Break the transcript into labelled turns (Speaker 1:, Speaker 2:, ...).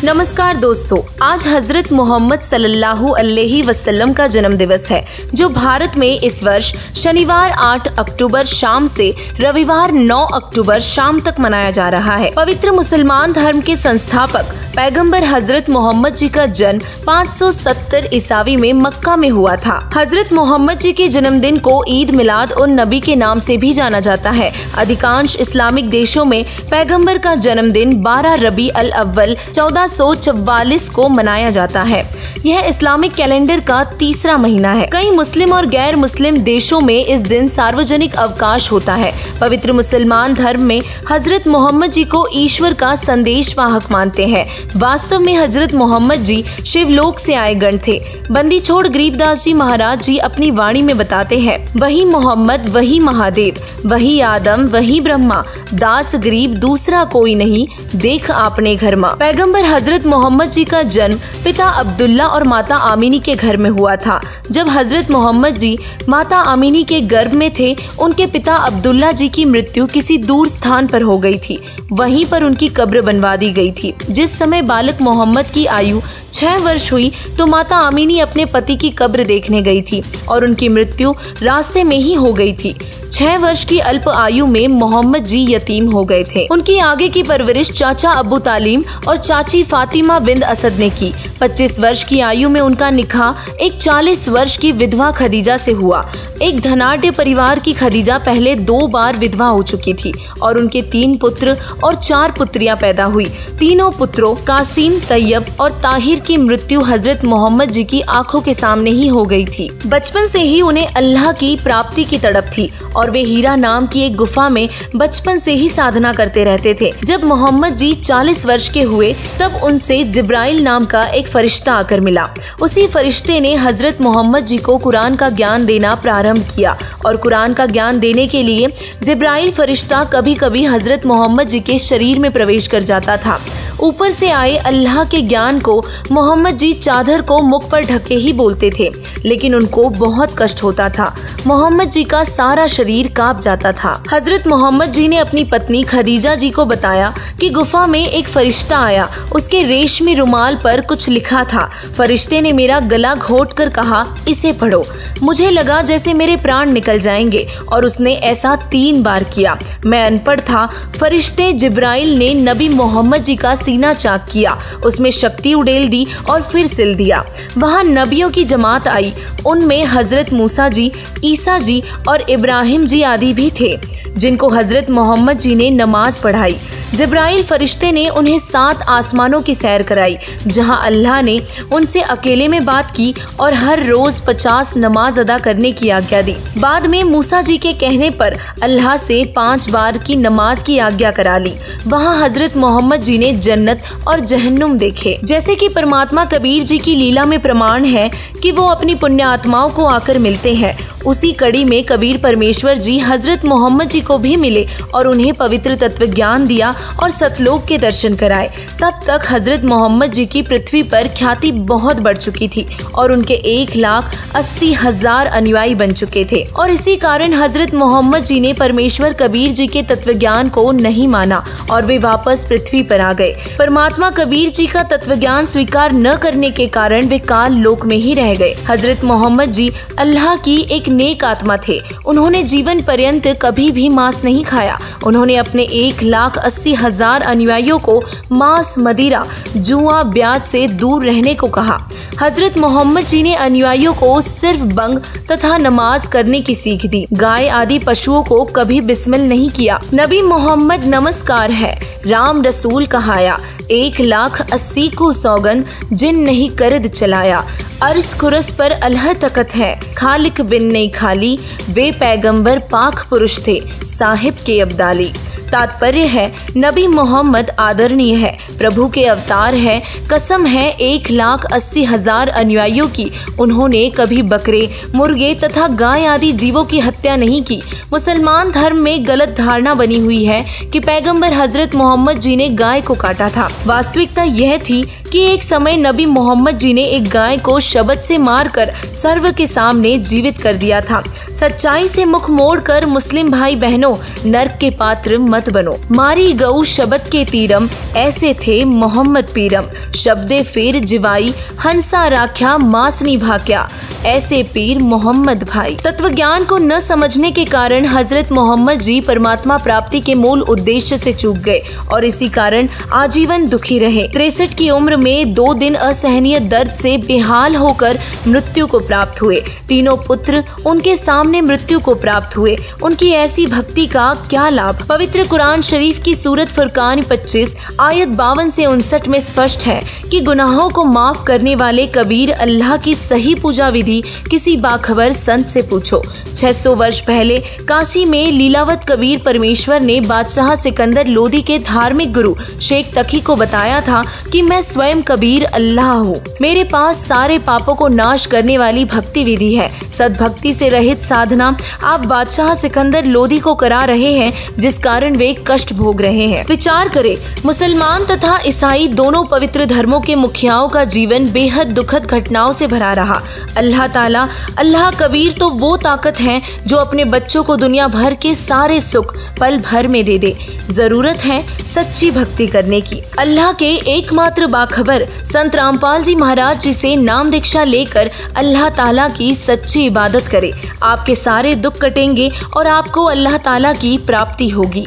Speaker 1: नमस्कार दोस्तों, आज हजरत मोहम्मद सल्लल्लाहु अलैहि वसल्लम का जन्म दिवस है, जो भारत में इस वर्ष शनिवार 8 अक्टूबर शाम से रविवार 9 अक्टूबर शाम तक मनाया जा रहा है। पवित्र मुसलमान धर्म के संस्थापक पैगंबर हजरत मोहम्मद जी का जन्म 570 ईसावी में मक्का में हुआ था। हजरत मोहम्मद जी के जन्मदिन को ईद मिलाद उन नबी के नाम से भी जाना जाता है। अधिकांश इस्लामिक देशों में पैगंबर का जन्मदिन 12 रबी अल अव्वल 1444 को मनाया जाता है। यह इस्लामिक कैलेंडर का तीसरा महीना है। कई मुस्लिम और गैर मुस्लिम देशों में इस दिन सार्वजनिक अवकाश होता है। पवित्र मुसलमान धर्म में हजरत मोहम्मद जी को ईश्वर का संदेश वाहक मानते हैं। वास्तव में हजरत मोहम्मद जी शिवलोक से आए गण थे। बंदी छोड़ गरीबदास जी महाराज जी अपनी वाणी में बताते हैं, वही मोहम्मद वही महादेव, वही आदम वही ब्रह्मा, दास गरीब दूसरा कोई नहीं, देख आपने घर माँ। पैगंबर हजरत मोहम्मद जी का जन्म पिता अब्दुल्ला और माता आमिनी के घर में हुआ था। जब हजरत मोहम्मद जी माता आमिनी के गर्भ में थे, उनके पिता अब्दुल्ला जी की मृत्यु किसी दूर स्थान पर हो गई थी। वहीं पर उनकी कब्र बनवा दी गई थी। जिस समय बालक मोहम्मद की आयु 6 वर्ष हुई तो माता आमिनी अपने पति की कब्र देखने गई थी और उनकी मृत्यु रास्ते में ही हो गई थी। 6 वर्ष की अल्प आयु में मोहम्मद जी यतीम हो गए थे। उनकी आगे की परवरिश चाचा अबू तालिम और चाची फातिमा बिन्त असद ने की। 25 वर्ष की आयु में उनका निकाह एक 40 वर्ष की विधवा खदीजा से हुआ। एक धनाढ्य परिवार की खदीजा पहले 2 बार विधवा हो चुकी थी और उनके 3 पुत्र और 4 पुत्रियां पैदा हुई। तीनों पुत्रों कासिम, तैयब और ताहिर की मृत्यु हजरत मोहम्मद जी की आंखों के सामने ही हो गई थी। बचपन से ही उन्हें अल्लाह की प्राप्ति की तड़प थी और वे हीरा नाम की एक गुफा में बचपन से ही साधना करते रहते थे। जब मोहम्मद जी 40 वर्ष के हुए तब उनसे जिब्राइल नाम का एक फरिश्ता आकर मिला। उसी फरिश्ते ने हजरत मोहम्मद जी को कुरान का ज्ञान देना प्रारंभ किया और कुरान का ज्ञान देने के लिए जिब्राइल फरिश्ता कभी कभी हजरत मोहम्मद जी के शरीर में प्रवेश कर जाता था। ऊपर से आए अल्लाह के ज्ञान को मोहम्मद जी चादर को मुख पर ढके ही बोलते थे, लेकिन उनको बहुत कष्ट होता था। मोहम्मद जी का सारा शरीर कांप जाता था। हजरत मोहम्मद जी ने अपनी पत्नी खदीजा जी को बताया कि गुफा में एक फरिश्ता आया। उसके रेशमी रुमाल पर कुछ लिखा था। फरिश्ते ने मेरा गला घोट कर कहा, इसे पढ़ो। मुझे लगा जैसे मेरे प्राण निकल जाएंगे और उसने ऐसा 3 बार किया। मैं अनपढ़ था। फरिश्ते जिब्राइल ने नबी मोहम्मद जी का सीना चाक किया, उसमें शक्ति उड़ेल दी और फिर सिल दिया। वहाँ नबियों की जमात आई। उनमें हजरत मूसा जी, ईसा जी और इब्राहिम जी आदि भी थे, जिनको हजरत मोहम्मद जी ने नमाज पढ़ाई। जिब्राइल फरिश्ते ने उन्हें 7 आसमानों की सैर कराई, जहां अल्लाह ने उनसे अकेले में बात की और हर रोज 50 नमाज अदा करने की आज्ञा दी। बाद में मूसा जी के कहने पर अल्लाह से 5 बार की नमाज की आज्ञा करा ली। वहां हजरत मोहम्मद जी ने जन्नत और जहन्नुम देखे। जैसे कि परमात्मा कबीर जी की लीला में प्रमाण है कि वो अपनी पुण्य आत्माओं को आकर मिलते हैं, उसी कड़ी में कबीर परमेश्वर जी हजरत मोहम्मद जी को भी मिले और उन्हें पवित्र तत्व ज्ञान दिया और सतलोक के दर्शन कराए। तब तक हजरत मोहम्मद जी की पृथ्वी पर ख्याति बहुत बढ़ चुकी थी और उनके 1,80,000 अनुयायी बन चुके थे। और इसी कारण हजरत मोहम्मद जी ने परमेश्वर कबीर जी के तत्व ज्ञान को नहीं माना और वे वापस पृथ्वी पर आ गए। परमात्मा कबीर जी का तत्व ज्ञान स्वीकार न करने के कारण वे काल लोक में ही रह गए। हजरत मोहम्मद जी अल्लाह की एक नेक आत्मा थे। उन्होंने जीवन पर्यंत कभी भी मांस नहीं खाया। उन्होंने अपने 1,80,000 अनुयायियों को मांस, मदिरा, जुआ, ब्याज से दूर रहने को कहा। हजरत मोहम्मद जी ने अनुयायियों को सिर्फ बंग तथा नमाज करने की सीख दी। गाय आदि पशुओं को कभी बिस्मिल नहीं किया। नबी मोहम्मद नमस्कार है, राम रसूल कहाया, 1,80,000 को सौगन जिन नहीं करद चलाया। अर्श कुरस पर अल्लाह तकत है, खालिक बिन नहीं खाली, वे पैगंबर पाक पुरुष थे, साहिब के अब्दाली। तात्पर्य है, नबी मोहम्मद आदरणीय है, प्रभु के अवतार है। कसम है 1,80,000 अनुयायियों की, उन्होंने कभी बकरे, मुर्गे तथा गाय आदि जीवों की हत्या नहीं की। मुसलमान धर्म में गलत धारणा बनी हुई है कि पैगंबर हजरत मोहम्मद जी ने गाय को काटा था। वास्तविकता यह थी कि एक समय नबी मोहम्मद जी ने एक गाय को शबद से मारकर सर्व के सामने जीवित कर दिया था। सच्चाई से मुख मोड़कर मुस्लिम भाई बहनों, नर्क के पात्र मत बनो। मारी गऊ शब्द के तीरम, ऐसे थे मोहम्मद पीरम। शब्दे फेर जिवाई, हंसा राख्या मास निभाक्या, ऐसे पीर मोहम्मद भाई। तत्व ज्ञान को न समझने के कारण हजरत मोहम्मद जी परमात्मा प्राप्ति के मूल उद्देश्य से चूक गए और इसी कारण आजीवन दुखी रहे। 63 की उम्र में 2 दिन असहनीय दर्द से बेहाल होकर मृत्यु को प्राप्त हुए। तीनों पुत्र उनके सामने मृत्यु को प्राप्त हुए। उनकी ऐसी भक्ति का क्या लाभ। पवित्र कुरान शरीफ की सूरत फुरकान 25 आयत 52 से 59 में स्पष्ट है कि गुनाहों को माफ करने वाले कबीर अल्लाह की सही पूजा विधि किसी बाखबर संत से पूछो। 600 वर्ष पहले काशी में लीलावत कबीर परमेश्वर ने बादशाह सिकंदर लोदी के धार्मिक गुरु शेख तकी को बताया था कि मैं स्वयं कबीर अल्लाह हूँ। मेरे पास सारे पापों को नाश करने वाली भक्ति विधि है। सद्भक्ति से रहित साधना आप बादशाह सिकंदर लोदी को करा रहे हैं, जिस कारण वे कष्ट भोग रहे हैं। विचार करें, मुसलमान तथा ईसाई दोनों पवित्र धर्मों के मुखियाओं का जीवन बेहद दुखद घटनाओं से भरा रहा। अल्लाह ताला, अल्लाह कबीर तो वो ताकत है जो अपने बच्चों को दुनिया भर के सारे सुख पल भर में दे दे। जरूरत है सच्ची भक्ति करने की। अल्लाह के एकमात्र बाखबर संत रामपाल जी महाराज जी से नाम दीक्षा लेकर अल्लाह ताला की सच्ची इबादत करें। आपके सारे दुख कटेंगे और आपको अल्लाह ताला की प्राप्ति होगी।